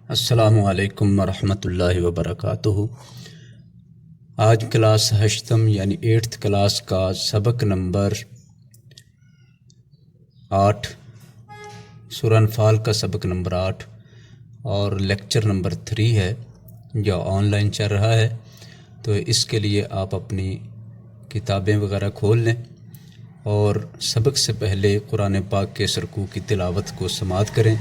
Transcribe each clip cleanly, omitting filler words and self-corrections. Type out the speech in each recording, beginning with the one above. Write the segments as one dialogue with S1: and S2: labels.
S1: السلام علیکم ورحمۃ اللہ وبرکاتہ۔ آج کلاس ہشتم یعنی 8th کلاس کا سبق نمبر 8، سورہ انفال کا سبق نمبر 8 اور لیکچر نمبر 3 ہے جو آن لائن چل رہا ہے۔ تو اس کے لیے آپ اپنی کتابیں وغیرہ کھول لیں اور سبق سے پہلے قرآن پاک کے اس رکوع کی تلاوت کو سماعت کریں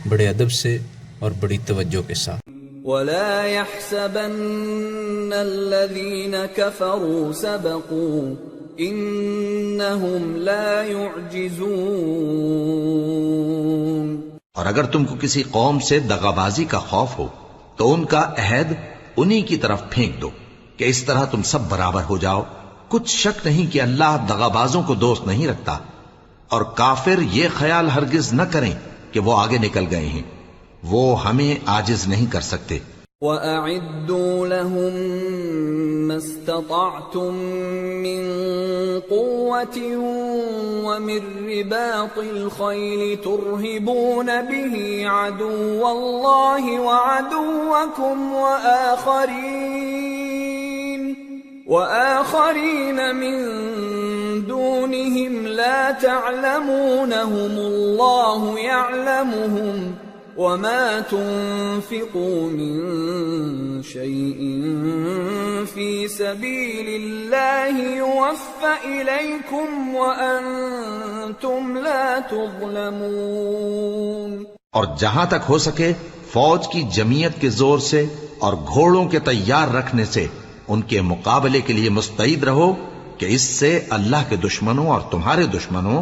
S1: بڑے ادب سے اور بڑی توجہ کے ساتھ۔
S2: وَلَا يَحْسَبَنَّ الَّذِينَ كَفَرُوا سَبَقُوا إِنَّهُمْ لَا يُعْجِزُونَ۔
S3: اور اگر تم کو کسی قوم سے دغابازی کا خوف ہو تو ان کا عہد انہی کی طرف پھینک دو کہ اس طرح تم سب برابر ہو جاؤ۔ کچھ شک نہیں کہ اللہ دغابازوں کو دوست نہیں رکھتا، اور کافر یہ خیال ہرگز نہ کریں کہ وہ آگے نکل گئے ہیں، وہ ہمیں عاجز نہیں کر سکتے۔
S2: وَأَعِدُّوا لَهُم مَّا اسْتَطَعْتُم مِّن قُوَّةٍ وَمِن رِّبَاطِ الْخَيْلِ تُرْهِبُونَ بِهِ عَدُوَّ اللَّهِ وَعَدُوَّكُمْ وَآخَرِينَ مِن دُونِهِمْ لَا تَعْلَمُونَهُمُ اللَّهُ يَعْلَمُهُمْ وَمَا تُنفِقُوا مِن شَيْءٍ فِي سَبِيلِ اللَّهِ يُوَفَّ إِلَيْكُمْ وَأَنتُمْ لَا تُظْلَمُونَ۔
S3: اور جہاں تک ہو سکے فوج کی جمعیت کے زور سے اور گھوڑوں کے تیار رکھنے سے ان کے مقابلے کے لیے مستعد رہو کہ اس سے اللہ کے دشمنوں اور تمہارے دشمنوں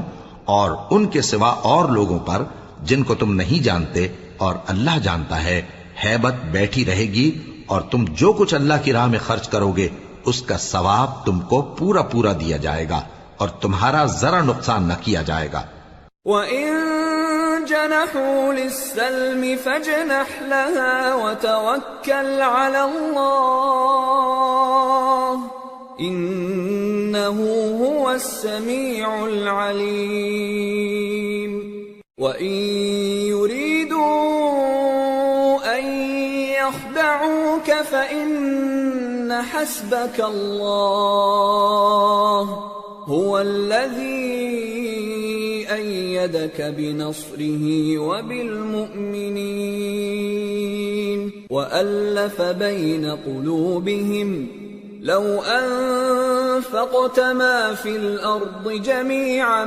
S3: اور ان کے سوا اور لوگوں پر جن کو تم نہیں جانتے اور اللہ جانتا ہے ہیبت بیٹھی رہے گی، اور تم جو کچھ اللہ کی راہ میں خرچ کرو گے اس کا ثواب تم کو پورا پورا دیا جائے گا اور تمہارا ذرا نقصان نہ کیا جائے گا۔
S2: وَإِن جَنَحُوا لِلسَّلْمِ فَاجْنَحْ لَهَا وَتَوَكَّلْ عَلَى اللَّهِ إِنَّهُ هُوَ السَّمِيعُ الْعَلِيمُ۔ وَإِن يُرِيدُوا أَن يَخْدَعُوكَ فَإِنَّ حَسْبَكَ اللَّهُ هُوَ الَّذِي أَيَّدَكَ بِنَصْرِهِ وَبِالْمُؤْمِنِينَ وَأَلَّفَ بَيْنَ قُلُوبِهِمْ لو أنفقت ما في الأرض جميعا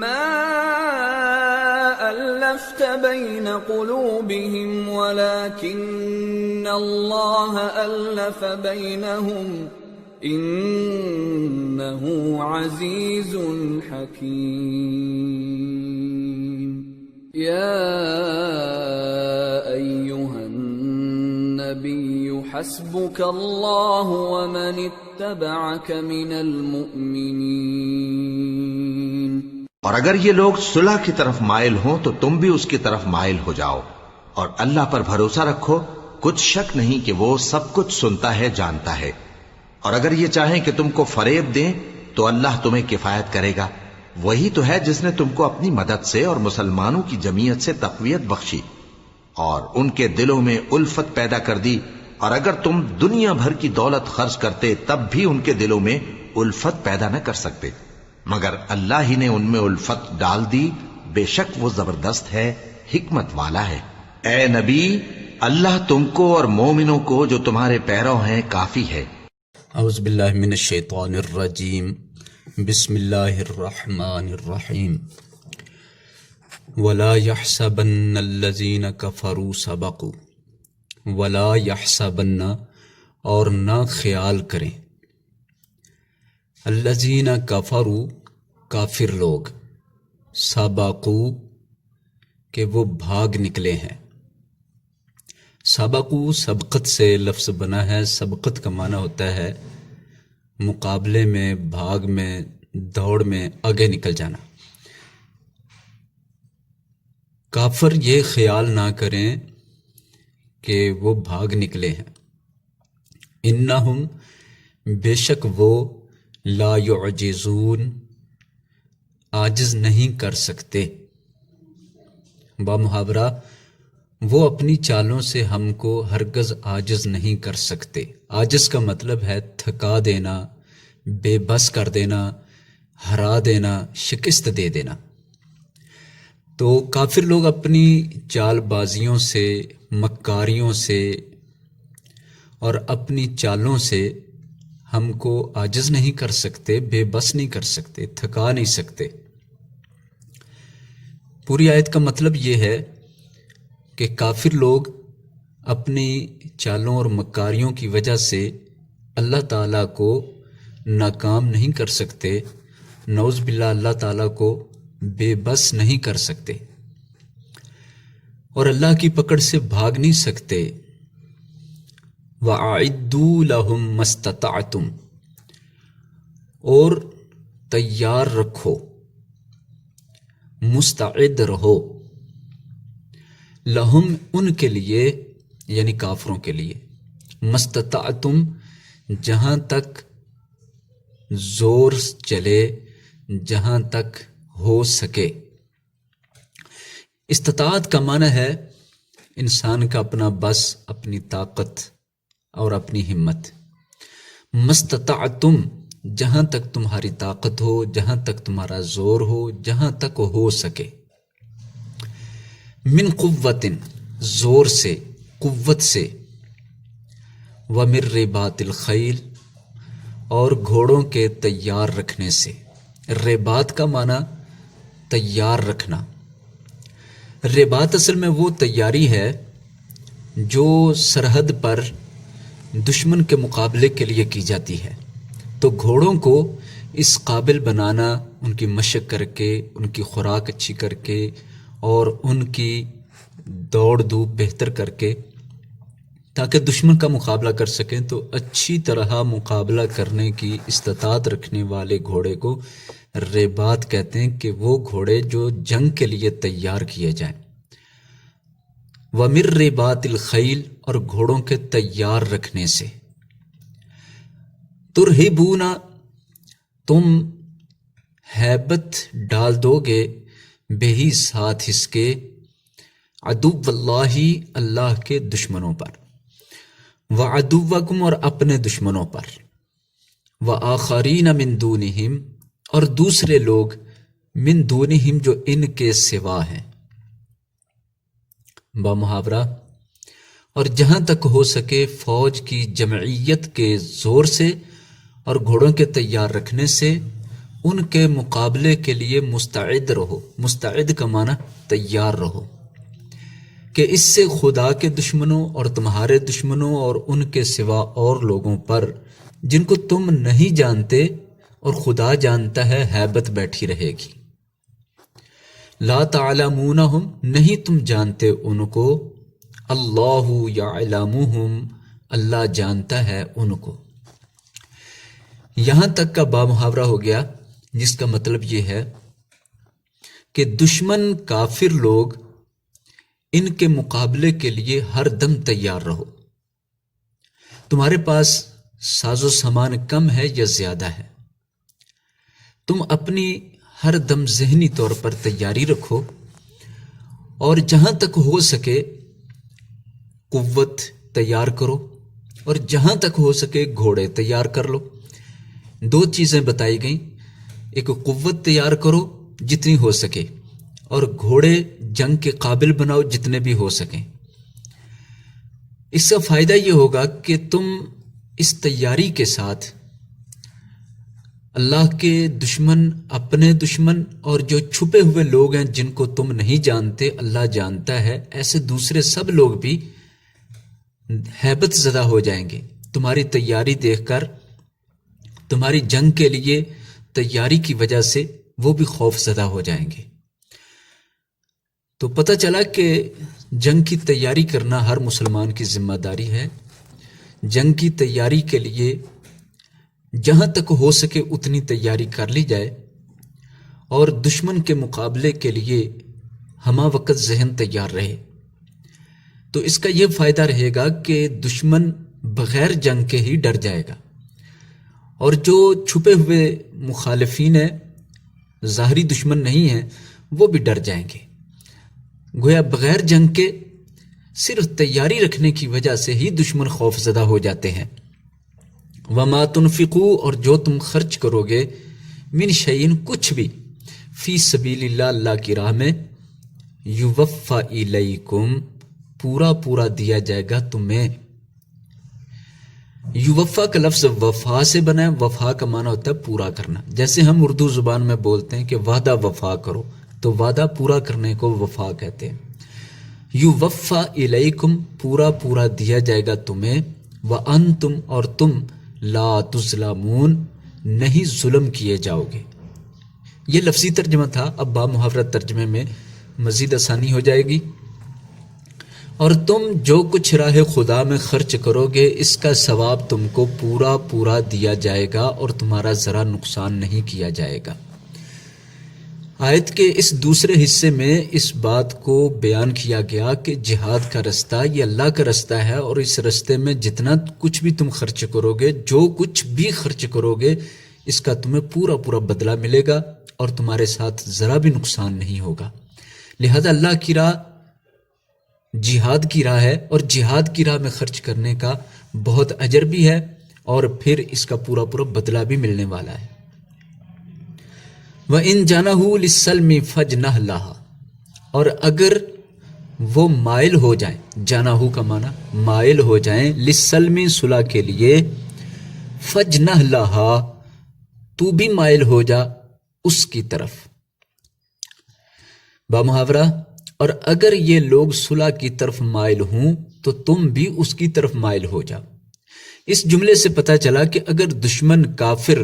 S2: ما ألفت بين قلوبهم ولكن الله ألف بينهم إنه عزيز حكيم۔ يا أيها النبي حسبك الله ومن اتبعك من المؤمنين۔
S3: اور اگر یہ لوگ صلح کی طرف مائل ہوں تو تم بھی اس کی طرف مائل ہو جاؤ، اور اللہ پر بھروسہ رکھو، کچھ شک نہیں کہ وہ سب کچھ سنتا ہے، جانتا ہے۔ اور اگر یہ چاہیں کہ تم کو فریب دیں تو اللہ تمہیں کفایت کرے گا، وہی تو ہے جس نے تم کو اپنی مدد سے اور مسلمانوں کی جمعیت سے تقویت بخشی اور ان کے دلوں میں الفت پیدا کر دی، اور اگر تم دنیا بھر کی دولت خرچ کرتے تب بھی ان کے دلوں میں الفت پیدا نہ کر سکتے، مگر اللہ ہی نے ان میں الفت ڈال دی، بے شک وہ زبردست ہے، حکمت والا ہے۔ اے نبی، اللہ تم کو اور مومنوں کو جو تمہارے پیرو ہیں کافی ہے۔
S1: اعوذ باللہ من الشیطان الرجیم، بسم اللہ الرحمن الرحیم۔ وَلَا يَحْسَبَنَّ الَّذِينَ كَفَرُوا سَبَقُوا، وَلَا يَحْسَبَنَّ اور نہ خیال کریں، الَّذِينَ كَفَرُوا کافر لوگ، سَبَقُوا کہ وہ بھاگ نکلے ہیں۔ سبقوا سبقت سے لفظ بنا ہے، سبقت کا معنی ہوتا ہے مقابلے میں، بھاگ میں، دوڑ میں آگے نکل جانا۔ کافر یہ خیال نہ کریں کہ وہ بھاگ نکلے ہیں۔ انہم بے شک وہ لا یعجزون عاجز نہیں کر سکتے۔ با محاورہ وہ اپنی چالوں سے ہم کو ہرگز عاجز نہیں کر سکتے۔ عاجز کا مطلب ہے تھکا دینا، بے بس کر دینا، ہرا دینا، شکست دے دینا۔ تو کافر لوگ اپنی چال بازیوں سے، مکاریوں سے اور اپنی چالوں سے ہم کو عاجز نہیں کر سکتے، بے بس نہیں کر سکتے، تھکا نہیں سکتے۔ پوری آیت کا مطلب یہ ہے کہ کافر لوگ اپنی چالوں اور مکاریوں کی وجہ سے اللہ تعالیٰ کو ناکام نہیں کر سکتے، نعوذ باللہ اللہ تعالیٰ کو بے بس نہیں کر سکتے اور اللہ کی پکڑ سے بھاگ نہیں سکتے۔ وَأَعِدُّوا لَهُم مَّا اسْتَطَعْتُمْ، اور تیار رکھو، مستعد رہو، لہم ان کے لیے یعنی کافروں کے لیے، مستطعتم جہاں تک زور چلے، جہاں تک ہو سکے۔ استطاعت کا معنی ہے انسان کا اپنا بس، اپنی طاقت اور اپنی ہمت۔ مستطعتم جہاں تک تمہاری طاقت ہو، جہاں تک تمہارا زور ہو، جہاں تک ہو سکے۔ من قوت زور سے، قوت سے، ومن رباط الخیل اور گھوڑوں کے تیار رکھنے سے۔ رباط کا معنی تیار رکھنا۔ رباط اصل میں وہ تیاری ہے جو سرحد پر دشمن کے مقابلے کے لیے کی جاتی ہے۔ تو گھوڑوں کو اس قابل بنانا، ان کی مشق کر کے، ان کی خوراک اچھی کر کے اور ان کی دوڑ دھوپ بہتر کر کے تاکہ دشمن کا مقابلہ کر سکیں، تو اچھی طرح مقابلہ کرنے کی استطاعت رکھنے والے گھوڑے کو رباط کہتے ہیں، کہ وہ گھوڑے جو جنگ کے لیے تیار کیے جائیں۔ وَمِن رِّبَاطِ الْخَيْلِ اور گھوڑوں کے تیار رکھنے سے۔ ترہبون تم ہیبت ڈال دو گے، بہی ساتھ اس کے، عدو اللہ اللہ کے دشمنوں پر، وعدوکم اور اپنے دشمنوں پر، وآخرین من دونہم اور دوسرے لوگ، من دونہم جو ان کے سوا ہیں، بامحاورہ، اور جہاں تک ہو سکے فوج کی جمعیت کے زور سے اور گھوڑوں کے تیار رکھنے سے ان کے مقابلے کے لیے مستعد رہو۔ مستعد کا معنی تیار رہو، کہ اس سے خدا کے دشمنوں اور تمہارے دشمنوں اور ان کے سوا اور لوگوں پر جن کو تم نہیں جانتے اور خدا جانتا ہے، ہیبت بیٹھی رہے گی۔ لا تعلمونہم نہیں تم جانتے ان کو، اللہ یعلمہم اللہ جانتا ہے ان کو۔ یہاں تک کا بامحاورہ ہو گیا، جس کا مطلب یہ ہے کہ دشمن کافر لوگ ان کے مقابلے کے لیے ہر دم تیار رہو۔ تمہارے پاس ساز و سامان کم ہے یا زیادہ ہے، تم اپنی ہر دم ذہنی طور پر تیاری رکھو، اور جہاں تک ہو سکے قوت تیار کرو، اور جہاں تک ہو سکے گھوڑے تیار کر لو۔ دو چیزیں بتائی گئیں، ایک قوت تیار کرو جتنی ہو سکے، اور گھوڑے جنگ کے قابل بناؤ جتنے بھی ہو سکیں۔ اس کا فائدہ یہ ہوگا کہ تم اس تیاری کے ساتھ اللہ کے دشمن، اپنے دشمن اور جو چھپے ہوئے لوگ ہیں جن کو تم نہیں جانتے اللہ جانتا ہے، ایسے دوسرے سب لوگ بھی ہیبت زدہ ہو جائیں گے۔ تمہاری تیاری دیکھ کر، تمہاری جنگ کے لیے تیاری کی وجہ سے وہ بھی خوف زدہ ہو جائیں گے۔ تو پتہ چلا کہ جنگ کی تیاری کرنا ہر مسلمان کی ذمہ داری ہے۔ جنگ کی تیاری کے لیے جہاں تک ہو سکے اتنی تیاری کر لی جائے، اور دشمن کے مقابلے کے لیے ہمہ وقت ذہن تیار رہے۔ تو اس کا یہ فائدہ رہے گا کہ دشمن بغیر جنگ کے ہی ڈر جائے گا، اور جو چھپے ہوئے مخالفین ہیں، ظاہری دشمن نہیں ہیں، وہ بھی ڈر جائیں گے۔ گویا بغیر جنگ کے صرف تیاری رکھنے کی وجہ سے ہی دشمن خوف زدہ ہو جاتے ہیں۔ وما تنفقوا، اور جو تم خرچ کرو گے، من شیئن، کچھ بھی، فی سبیل اللہ، اللہ کی راہ میں، یوفا الیکم، پورا پورا دیا جائے گا تمہیں۔ یوفا کا لفظ وفا سے بنا ہے، وفا کا معنی ہوتا ہے پورا کرنا۔ جیسے ہم اردو زبان میں بولتے ہیں کہ وعدہ وفا کرو، تو وعدہ پورا کرنے کو وفا کہتے ہیں۔ یوفا الیکم، پورا پورا دیا جائے گا تمہیں، وانتم، اور تم، لا تظلمون، نہیں ظلم کیے جاؤ گے۔ یہ لفظی ترجمہ تھا، اب با محاورت ترجمے میں مزید آسانی ہو جائے گی۔ اور تم جو کچھ راہ خدا میں خرچ کرو گے، اس کا ثواب تم کو پورا پورا دیا جائے گا اور تمہارا ذرا نقصان نہیں کیا جائے گا۔ آیت کے اس دوسرے حصے میں اس بات کو بیان کیا گیا کہ جہاد کا رستہ یہ اللہ کا رستہ ہے، اور اس رستے میں جتنا کچھ بھی تم خرچ کرو گے، جو کچھ بھی خرچ کرو گے، اس کا تمہیں پورا پورا بدلہ ملے گا اور تمہارے ساتھ ذرا بھی نقصان نہیں ہوگا۔ لہذا اللہ کی راہ جہاد کی راہ ہے، اور جہاد کی راہ میں خرچ کرنے کا بہت اجر بھی ہے، اور پھر اس کا پورا پورا بدلہ بھی ملنے والا ہے۔ وَإِن جَنَحُوا لِلسَّلْمِ فَاجْنَحْ لَهَا، اور اگر وہ مائل ہو جائیں، جناحو کا معنی مائل ہو جائیں، لِلسَّلْمِ، صلح کے لیے، فَاجْنَحْ لَهَا، تو بھی مائل ہو جا اس کی طرف۔ با محاورہ، اور اگر یہ لوگ صلح کی طرف مائل ہوں تو تم بھی اس کی طرف مائل ہو جاؤ۔ اس جملے سے پتہ چلا کہ اگر دشمن کافر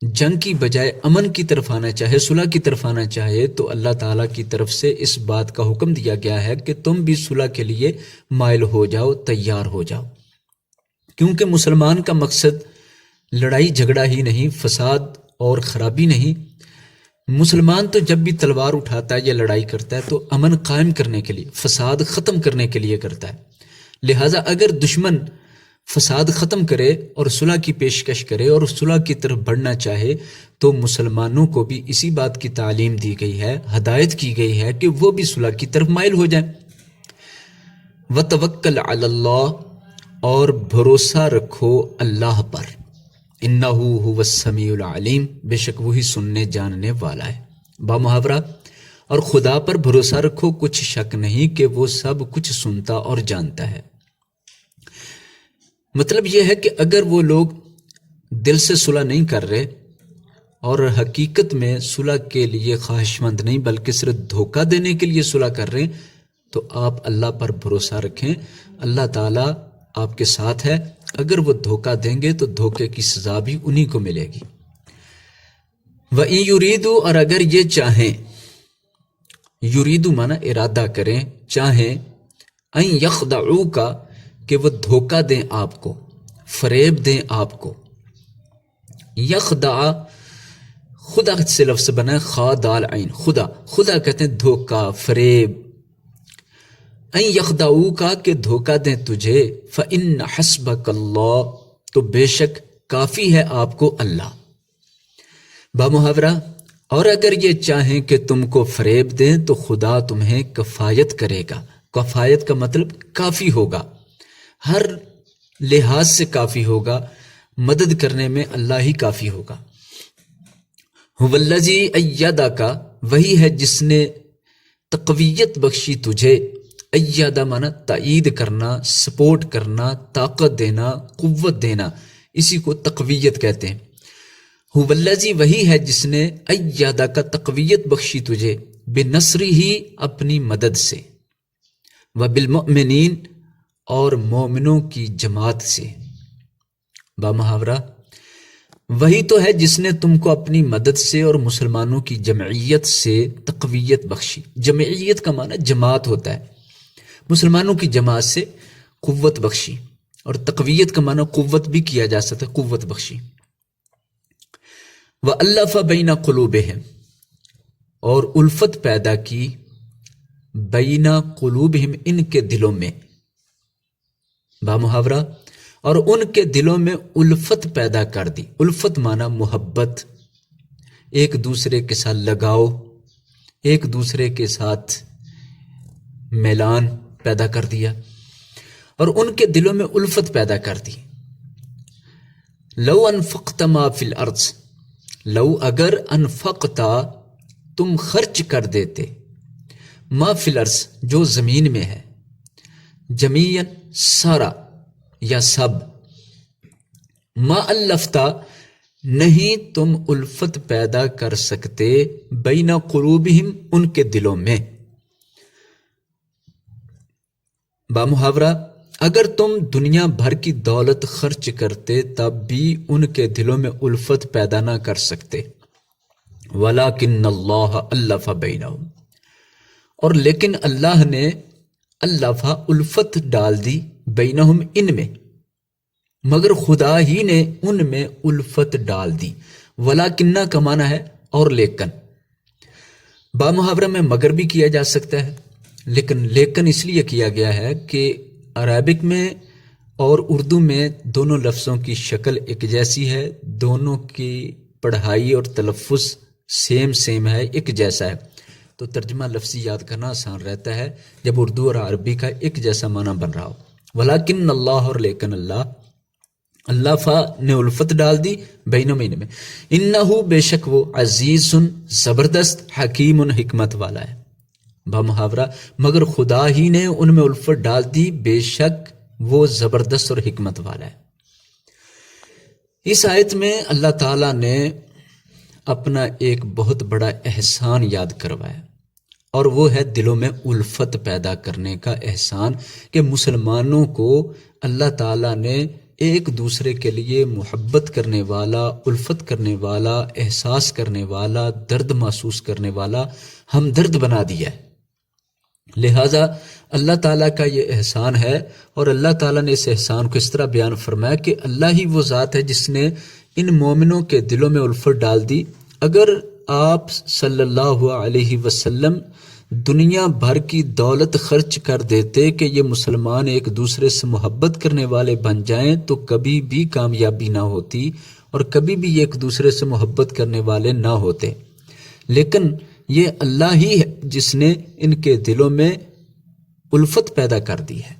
S1: جنگ کی بجائے امن کی طرف آنا چاہے، صلح کی طرف آنا چاہے، تو اللہ تعالیٰ کی طرف سے اس بات کا حکم دیا گیا ہے کہ تم بھی صلح کے لیے مائل ہو جاؤ، تیار ہو جاؤ، کیونکہ مسلمان کا مقصد لڑائی جھگڑا ہی نہیں، فساد اور خرابی نہیں۔ مسلمان تو جب بھی تلوار اٹھاتا ہے یا لڑائی کرتا ہے تو امن قائم کرنے کے لیے، فساد ختم کرنے کے لیے کرتا ہے۔ لہٰذا اگر دشمن فساد ختم کرے اور صلح کی پیشکش کرے اور صلح کی طرف بڑھنا چاہے، تو مسلمانوں کو بھی اسی بات کی تعلیم دی گئی ہے، ہدایت کی گئی ہے کہ وہ بھی صلح کی طرف مائل ہو جائیں۔ وَتَوَكَّلْ عَلَى اللَّهِ، اور بھروسہ رکھو اللہ پر، اِنَّهُ هُوَ السَّمِيعُ الْعَلِيمُ، بے شک وہی سننے جاننے والا ہے۔ با محاورہ، اور خدا پر بھروسہ رکھو، کچھ شک نہیں کہ وہ سب کچھ سنتا اور جانتا ہے۔ مطلب یہ ہے کہ اگر وہ لوگ دل سے صلح نہیں کر رہے اور حقیقت میں صلح کے لیے خواہش مند نہیں بلکہ صرف دھوکہ دینے کے لیے صلح کر رہے ہیں، تو آپ اللہ پر بھروسہ رکھیں، اللہ تعالیٰ آپ کے ساتھ ہے۔ اگر وہ دھوکہ دیں گے تو دھوکے کی سزا بھی انہی کو ملے گی۔ وَإِن يُرِيدُوا، اور اگر یہ چاہیں، یریدو مانا ارادہ کریں، چاہیں، ان یخدعوکا، کہ وہ دھوکہ دیں آپ کو، فریب دیں آپ کو۔ یخدع خدا سے لفظ بنا ہے، خا دال عین، خدا، خدا کہتے ہیں دھوکہ، فریب۔ ان یخدعوکا، کہ دھوکہ دیں تجھے، فإن حسبک اللہ، تو بے شک کافی ہے آپ کو اللہ۔ با محاورہ، اور اگر یہ چاہیں کہ تم کو فریب دیں تو خدا تمہیں کفایت کرے گا۔ کفایت کا مطلب کافی ہوگا، ہر لحاظ سے کافی ہوگا، مدد کرنے میں اللہ ہی کافی ہوگا۔ هو الذی ایدک، وہی ہے جس نے تقویت بخشی تجھے، ایدہ مانا تائید کرنا، سپورٹ کرنا، طاقت دینا، قوت دینا، اسی کو تقویت کہتے ہیں۔ هو الذی، وہی ہے جس نے ایدک، تقویت بخشی تجھے، بنصرہ، اپنی مدد سے، وبالمؤمنین، اور مومنوں کی جماعت سے۔ با محاورہ، وہی تو ہے جس نے تم کو اپنی مدد سے اور مسلمانوں کی جمعیت سے تقویت بخشی۔ جمعیت کا معنی جماعت ہوتا ہے، مسلمانوں کی جماعت سے قوت بخشی، اور تقویت کا معنی قوت بھی کیا جا سکتا ہے، قوت بخشی۔ وَأَلَّفَ بَيْنَ قُلُوبِهِمْ، اور الفت پیدا کی، بین قلوبہم، ان کے دلوں میں۔ با محاورہ، اور ان کے دلوں میں الفت پیدا کر دی۔ الفت مانا محبت، ایک دوسرے کے ساتھ لگاؤ، ایک دوسرے کے ساتھ میلان، پیدا کر دیا اور ان کے دلوں میں الفت پیدا کر دی. لو انفقت ما فی الارض، لو اگر انفقتا تم خرچ کر دیتے، ما فی الارض جو زمین میں ہے، جمیعاً سارا یا سب، ما الفتا نہیں تم الفت پیدا کر سکتے بین قلوبہم ان کے دلوں میں. بامحاورہ اگر تم دنیا بھر کی دولت خرچ کرتے تب بھی ان کے دلوں میں الفت پیدا نہ کر سکتے. وَلَكِنَّ اللَّهَ أَلَّفَ بَيْنَهُمْ، اور لیکن اللہ نے الف الفت ڈال دی، بینہم ان میں، مگر خدا ہی نے ان میں الفت ڈال دی. وَلَكِنَّ کا معنی ہے اور لیکن. بامحاورہ میں مگر بھی کیا جا سکتا ہے، لیکن اس لیے کیا گیا ہے کہ عربک میں اور اردو میں دونوں لفظوں کی شکل ایک جیسی ہے، دونوں کی پڑھائی اور تلفظ سیم ہے، ایک جیسا ہے، تو ترجمہ لفظی یاد کرنا آسان رہتا ہے جب اردو اور عربی کا ایک جیسا معنی بن رہا ہو. ولیکن اللہ، اور لیکن اللہ فا نے الفت ڈال دی بینوں میں، انہو بے شک وہ عزیز زبردست، حکیم حکمت والا ہے. بامحاورہ مگر خدا ہی نے ان میں الفت ڈال دی، بے شک وہ زبردست اور حکمت والا ہے. اس آیت میں اللہ تعالیٰ نے اپنا ایک بہت بڑا احسان یاد کروایا، اور وہ ہے دلوں میں الفت پیدا کرنے کا احسان، کہ مسلمانوں کو اللہ تعالیٰ نے ایک دوسرے کے لیے محبت کرنے والا، الفت کرنے والا، احساس کرنے والا، درد محسوس کرنے والا ہمدرد بنا دیا ہے. لہٰذا اللہ تعالیٰ کا یہ احسان ہے، اور اللہ تعالیٰ نے اس احسان کو اس طرح بیان فرمایا کہ اللہ ہی وہ ذات ہے جس نے ان مومنوں کے دلوں میں الفت ڈال دی. اگر آپ صلی اللہ علیہ وسلم دنیا بھر کی دولت خرچ کر دیتے کہ یہ مسلمان ایک دوسرے سے محبت کرنے والے بن جائیں تو کبھی بھی کامیابی نہ ہوتی، اور کبھی بھی یہ ایک دوسرے سے محبت کرنے والے نہ ہوتے. لیکن یہ اللہ ہی ہے جس نے ان کے دلوں میں الفت پیدا کر دی ہے،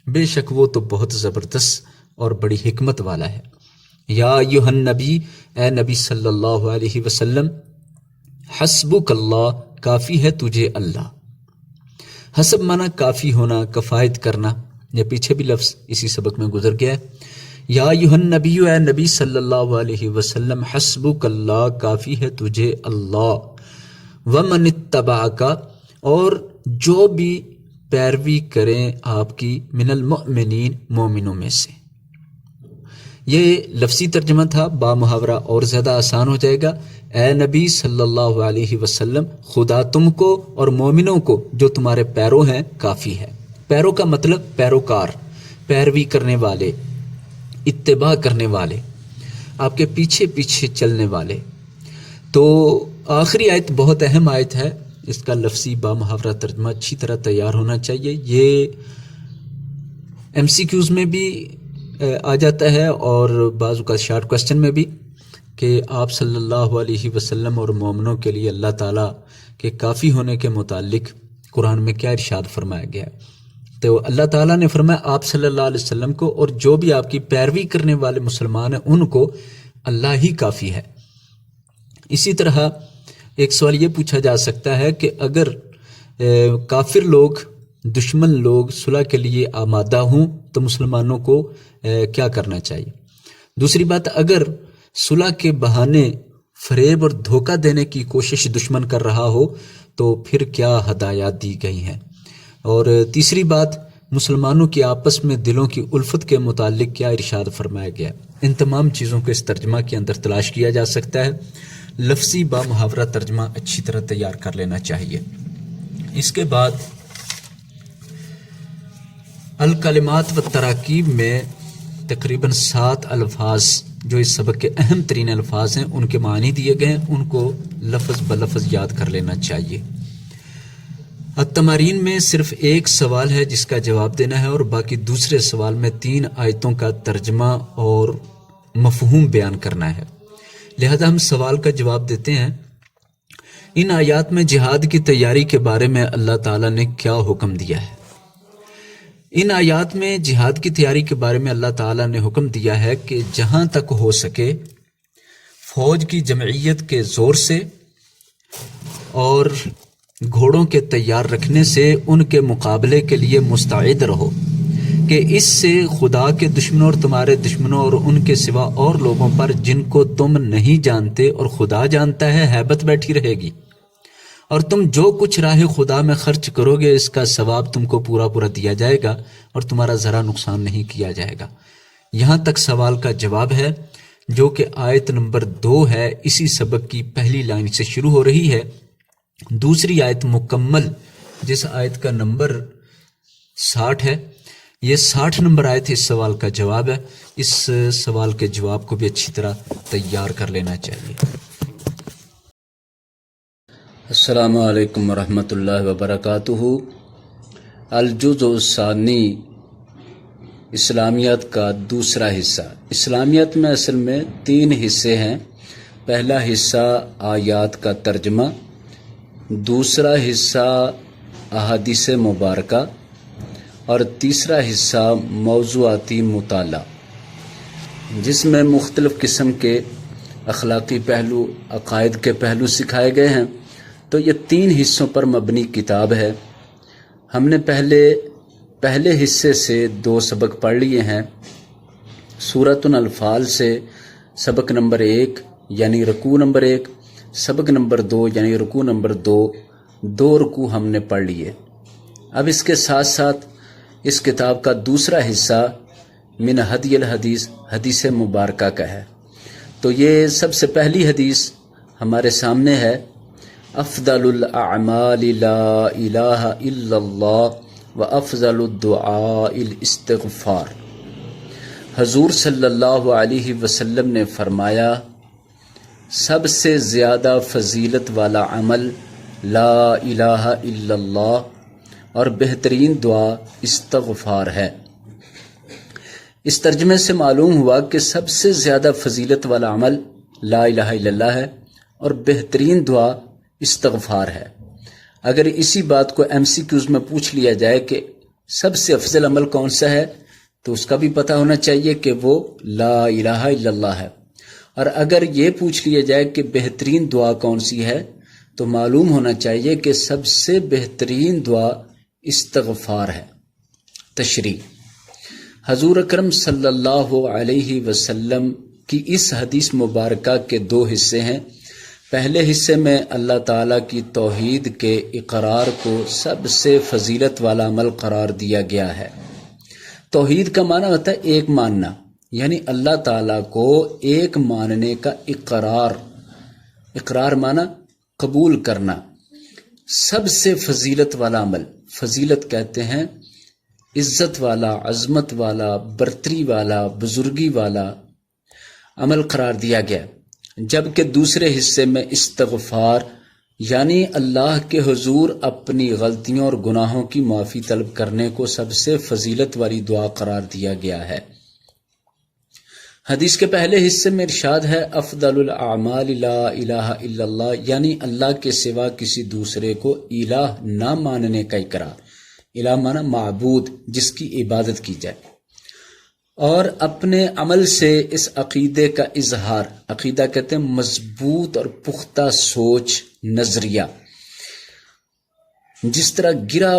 S1: بے شک وہ تو بہت زبردست اور بڑی حکمت والا ہے. یا ایھا النبی، اے نبی صلی اللہ علیہ وسلم، حسبک اللہ، کافی ہے تجھے اللہ. حسب مانا کافی ہونا، کفایت کرنا، یہ پیچھے بھی لفظ اسی سبق میں گزر گیا ہے. یا ایھا النبی، اے نبی صلی اللہ علیہ وسلم، حسبک اللہ، کافی ہے تجھے اللہ. ومن اتبعک، اور جو بھی پیروی کریں آپ کی، من المؤمنین، مومنوں میں سے. یہ لفظی ترجمہ تھا، با محاورہ اور زیادہ آسان ہو جائے گا. اے نبی صلی اللہ علیہ وسلم، خدا تم کو اور مومنوں کو جو تمہارے پیرو ہیں کافی ہے. پیرو کا مطلب پیروکار، پیروی کرنے والے، اتباع کرنے والے، آپ کے پیچھے پیچھے چلنے والے. تو آخری آیت بہت اہم آیت ہے، اس کا لفظی با محاورہ ترجمہ اچھی طرح تیار ہونا چاہیے. یہ ایم سی کیوز میں بھی آ جاتا ہے اور بعض اوقات شارٹ کوسچن میں بھی، کہ آپ صلی اللہ علیہ وسلم اور مومنوں کے لیے اللہ تعالیٰ کے کافی ہونے کے متعلق قرآن میں کیا ارشاد فرمایا گیا ہے. تو اللہ تعالیٰ نے فرمایا آپ صلی اللہ علیہ وسلم کو اور جو بھی آپ کی پیروی کرنے والے مسلمان ہیں ان کو اللہ ہی کافی ہے. اسی طرح ایک سوال یہ پوچھا جا سکتا ہے کہ اگر کافر لوگ، دشمن لوگ صلح کے لیے آمادہ ہوں تو مسلمانوں کو کیا کرنا چاہیے. دوسری بات، اگر صلح کے بہانے فریب اور دھوکہ دینے کی کوشش دشمن کر رہا ہو تو پھر کیا ہدایات دی گئی ہیں. اور تیسری بات، مسلمانوں کی آپس میں دلوں کی الفت کے متعلق کیا ارشاد فرمایا گیا. ان تمام چیزوں کو اس ترجمہ کے اندر تلاش کیا جا سکتا ہے. لفظی با محاورہ ترجمہ اچھی طرح تیار کر لینا چاہیے. اس کے بعد الکلمات و تراکیب میں تقریباً 7 الفاظ جو اس سبق کے اہم ترین الفاظ ہیں ان کے معنی دیے گئے ہیں، ان کو لفظ بلفظ یاد کر لینا چاہیے. التمارین میں صرف ایک سوال ہے جس کا جواب دینا ہے، اور باقی دوسرے سوال میں 3 آیتوں کا ترجمہ اور مفہوم بیان کرنا ہے. لہذا ہم سوال کا جواب دیتے ہیں. ان آیات میں جہاد کی تیاری کے بارے میں اللہ تعالیٰ نے کیا حکم دیا ہے؟ ان آیات میں جہاد کی تیاری کے بارے میں اللہ تعالیٰ نے حکم دیا ہے کہ جہاں تک ہو سکے فوج کی جمعیت کے زور سے اور گھوڑوں کے تیار رکھنے سے ان کے مقابلے کے لیے مستعد رہو، کہ اس سے خدا کے دشمنوں اور تمہارے دشمنوں اور ان کے سوا اور لوگوں پر جن کو تم نہیں جانتے اور خدا جانتا ہے ہیبت بیٹھی رہے گی، اور تم جو کچھ راہ خدا میں خرچ کرو گے اس کا ثواب تم کو پورا پورا دیا جائے گا اور تمہارا ذرا نقصان نہیں کیا جائے گا۔ یہاں تک سوال کا جواب ہے جو کہ آیت نمبر 2 ہے، اسی سبق کی پہلی لائن سے شروع ہو رہی ہے۔ دوسری آیت مکمل جس آیت کا نمبر 60 ہے، یہ 60 نمبر آیت اس سوال کا جواب ہے۔ اس سوال کے جواب کو بھی اچھی طرح تیار کر لینا چاہیے۔ السلام علیکم ورحمۃ اللہ وبرکاتہ۔ الجزء الثانی، اسلامیات کا دوسرا حصہ۔ اسلامیات میں اصل میں 3 حصے ہیں۔ پہلا حصہ آیات کا ترجمہ، دوسرا حصہ احادیث مبارکہ، اور تیسرا حصہ موضوعاتی مطالعہ، جس میں مختلف قسم کے اخلاقی پہلو، عقائد کے پہلو سکھائے گئے ہیں۔ تو یہ 3 حصوں پر مبنی کتاب ہے۔ ہم نے پہلے حصے سے 2 سبق پڑھ لیے ہیں۔ سورۃ الانفال سے سبق نمبر 1 یعنی رکوع نمبر 1، سبق نمبر 2 یعنی رکوع نمبر 2 رکوع ہم نے پڑھ لیے۔ اب اس کے ساتھ ساتھ اس کتاب کا دوسرا حصہ من ہدی الحدیث، حدیث مبارکہ کا ہے۔ تو یہ سب سے پہلی حدیث ہمارے سامنے ہے، افضل الاعمال لا الہ الا اللہ و افضل الدعاء الاستغفار۔ حضور صلی اللہ علیہ وسلم نے فرمایا، سب سے زیادہ فضیلت والا عمل لا الہ الا اللہ اور بہترین دعا استغفار ہے۔ اس ترجمے سے معلوم ہوا کہ سب سے زیادہ فضیلت والا عمل لا الہ الا اللہ ہے اور بہترین دعا استغفار ہے۔ اگر اسی بات کو MCQs میں پوچھ لیا جائے کہ سب سے افضل عمل کون سا ہے، تو اس کا بھی پتہ ہونا چاہیے کہ وہ لا الہ الا اللہ ہے۔ اور اگر یہ پوچھ لیا جائے کہ بہترین دعا کون سی ہے، تو معلوم ہونا چاہیے کہ سب سے بہترین دعا استغفار ہے۔ تشریح، حضور اکرم صلی اللہ علیہ وسلم کی اس حدیث مبارکہ کے 2 حصے ہیں۔ پہلے حصے میں اللہ تعالیٰ کی توحید کے اقرار کو سب سے فضیلت والا عمل قرار دیا گیا ہے۔ توحید کا معنی ہوتا ہے ایک ماننا، یعنی اللہ تعالیٰ کو ایک ماننے کا اقرار معنی قبول کرنا۔ سب سے فضیلت والا عمل، فضیلت کہتے ہیں عزت والا، عظمت والا، برتری والا، بزرگی والا عمل قرار دیا گیا، جبکہ دوسرے حصے میں استغفار یعنی اللہ کے حضور اپنی غلطیوں اور گناہوں کی معافی طلب کرنے کو سب سے فضیلت والی دعا قرار دیا گیا ہے۔ حدیث کے پہلے حصے میں ارشاد ہے، افضل الاعمال لا الہ الا اللہ، یعنی اللہ کے سوا کسی دوسرے کو الہ نہ ماننے کا اقرار۔ الہ مانا معبود، جس کی عبادت کی جائے، اور اپنے عمل سے اس عقیدے کا اظہار۔ عقیدہ کہتے ہیں مضبوط اور پختہ سوچ، نظریہ۔ جس طرح گرہ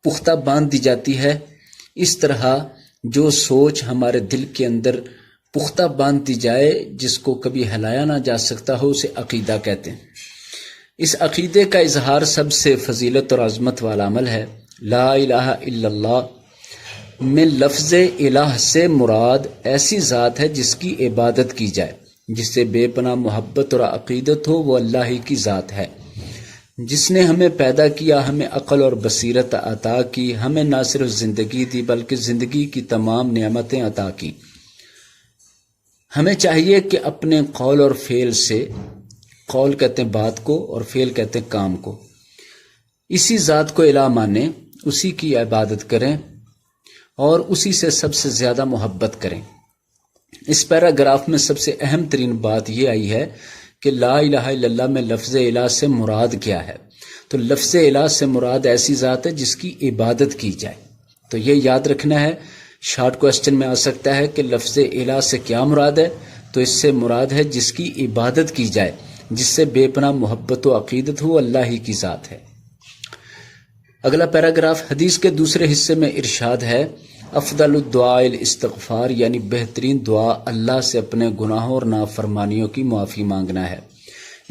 S1: پختہ باندھ دی جاتی ہے، اس طرح جو سوچ ہمارے دل کے اندر پختہ باندھ دی جائے، جس کو کبھی ہلایا نہ جا سکتا ہو، اسے عقیدہ کہتے ہیں۔ اس عقیدے کا اظہار سب سے فضیلت اور عظمت والا عمل ہے۔ لا الہ الا اللہ میں لفظ الہ سے مراد ایسی ذات ہے جس کی عبادت کی جائے، جس سے بے پناہ محبت اور عقیدت ہو، وہ اللہ ہی کی ذات ہے، جس نے ہمیں پیدا کیا، ہمیں عقل اور بصیرت عطا کی، ہمیں نہ صرف زندگی دی بلکہ زندگی کی تمام نعمتیں عطا کی۔ ہمیں چاہیے کہ اپنے قول اور فعل سے، قول کہتے ہیں بات کو اور فعل کہتے ہیں کام کو، اسی ذات کو الہ مانیں، اسی کی عبادت کریں اور اسی سے سب سے زیادہ محبت کریں۔ اس پیراگراف میں سب سے اہم ترین بات یہ آئی ہے کہ لا الہ الا اللہ میں لفظ الہ سے مراد کیا ہے۔ تو لفظ الہ سے مراد ایسی ذات ہے جس کی عبادت کی جائے، تو یہ یاد رکھنا ہے. شارٹ کوسچن میں آ سکتا ہے کہ لفظ الہ سے کیا مراد ہے؟ تو اس سے مراد ہے جس کی عبادت کی جائے، جس سے بے پناہ محبت و عقیدت ہو، اللہ ہی کی ذات ہے. اگلا پیراگراف حدیث کے دوسرے حصے میں ارشاد ہے افضل الدعاء الاستغفار، یعنی بہترین دعا اللہ سے اپنے گناہوں اور نافرمانیوں کی معافی مانگنا ہے.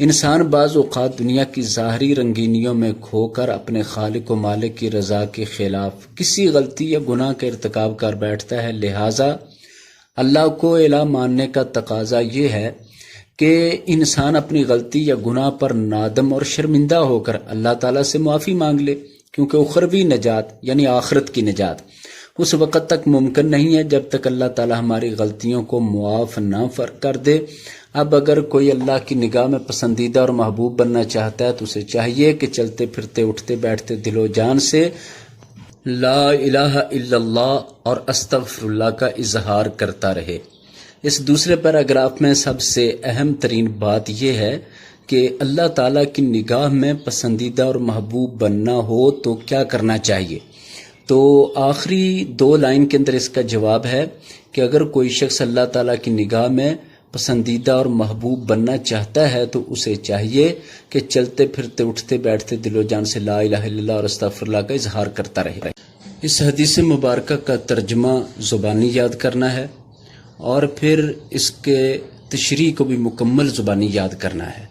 S1: انسان بعض اوقات دنیا کی ظاہری رنگینیوں میں کھو کر اپنے خالق و مالک کی رضا کے خلاف کسی غلطی یا گناہ کا ارتکاب کر بیٹھتا ہے. لہٰذا اللہ کو الہ ماننے کا تقاضا یہ ہے کہ انسان اپنی غلطی یا گناہ پر نادم اور شرمندہ ہو کر اللہ تعالیٰ سے معافی مانگ لے، کیونکہ اخروی نجات یعنی آخرت کی نجات اس وقت تک ممکن نہیں ہے جب تک اللہ تعالیٰ ہماری غلطیوں کو معاف نہ کر دے. اب اگر کوئی اللہ کی نگاہ میں پسندیدہ اور محبوب بننا چاہتا ہے تو اسے چاہیے کہ چلتے پھرتے اٹھتے بیٹھتے دل و جان سے لا الہ الا اللہ اور استغفر اللہ کا اظہار کرتا رہے. اس دوسرے پیراگراف میں سب سے اہم ترین بات یہ ہے کہ اللہ تعالیٰ کی نگاہ میں پسندیدہ اور محبوب بننا ہو تو کیا کرنا چاہیے. تو آخری 2 لائن کے اندر اس کا جواب ہے کہ اگر کوئی شخص اللہ تعالیٰ کی نگاہ میں پسندیدہ اور محبوب بننا چاہتا ہے تو اسے چاہیے کہ چلتے پھرتے اٹھتے بیٹھتے دل و جان سے لا الہ الا اللہ اور استغفر اللہ کا اظہار کرتا رہے. اس حدیث مبارکہ کا ترجمہ زبانی یاد کرنا ہے اور پھر اس کے تشریح کو بھی مکمل زبانی یاد کرنا ہے.